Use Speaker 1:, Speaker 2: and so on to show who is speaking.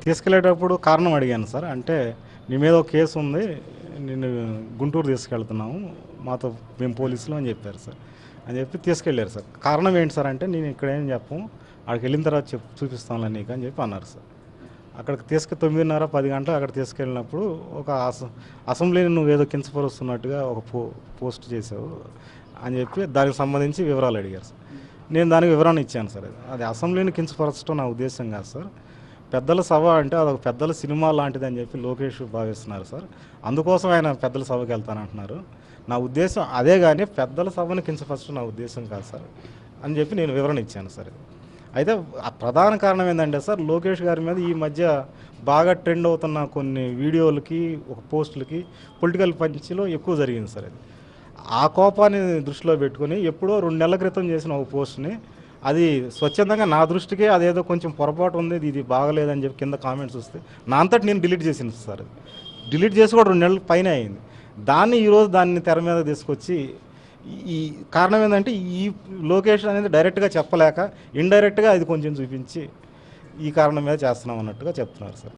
Speaker 1: తీసుకెళ్ళేటప్పుడు కారణం అడిగాను సార్. అంటే నీ మీద ఒక కేసు ఉంది, నిన్ను గుంటూరు తీసుకెళ్తున్నాము, మాతో మేము పోలీసులు అని చెప్పారు సార్. అని చెప్పి తీసుకెళ్ళారు సార్. కారణం ఏంటి సార్ అంటే, నేను ఇక్కడ ఏం చెప్పము, అక్కడికి వెళ్ళిన తర్వాత చూపిస్తానులే నీకు అని చెప్పి అన్నారు సార్. అక్కడికి 9:30, 10 గంటలు అక్కడ తీసుకెళ్ళినప్పుడు ఒక అసెంబ్లీని నువ్వేదో కించపరుస్తున్నట్టుగా ఒక పోస్ట్ చేసావు అని చెప్పి దానికి సంబంధించి వివరాలు అడిగారు సార్. నేను దానికి వివరణ ఇచ్చాను సార్. అది అసెంబ్లీని కించపరచడం నా ఉద్దేశం కాదు సార్. పెద్దల సభ అంటే అదొక పెద్దల సినిమా లాంటిది అని చెప్పి లోకేష్ భావిస్తున్నారు సార్. అందుకోసం ఆయన పెద్దల సభకి వెళ్తానంటున్నారు. నా ఉద్దేశం అదే, కానీ పెద్దల సభను కించపరచడం నా ఉద్దేశం కాదు సార్ అని చెప్పి నేను వివరణ ఇచ్చాను సార్. అయితే ఆ ప్రధాన కారణం ఏంటంటే సార్, లోకేష్ గారి మీద ఈ మధ్య బాగా ట్రెండ్ అవుతున్న కొన్ని వీడియోలకి, ఒక పోస్టులకి పొలిటికల్ పంచ్లో ఎక్కువ జరిగింది సార్. అది ఆ కోపాన్ని దృష్టిలో పెట్టుకుని ఎప్పుడో 2 నెలల క్రితం చేసిన ఒక పోస్ట్ని, అది స్వచ్ఛందంగా నా దృష్టికే అదేదో కొంచెం పొరపాటు ఉంది, ఇది బాగలేదని చెప్పి కింద కామెంట్స్ వస్తే నా అంతటి నేను డిలీట్ చేసింది సార్. డిలీట్ చేసి కూడా 2 నెలల పైన అయింది. ఈరోజు దాన్ని తెర మీద తీసుకొచ్చి, ఈ కారణం ఏంటంటే ఈ లోకేష్ అనేది డైరెక్ట్గా చెప్పలేక ఇండైరెక్ట్గా అది కొంచెం చూపించి ఈ కారణం మీద చేస్తున్నాం అన్నట్టుగా చెప్తున్నారు సార్.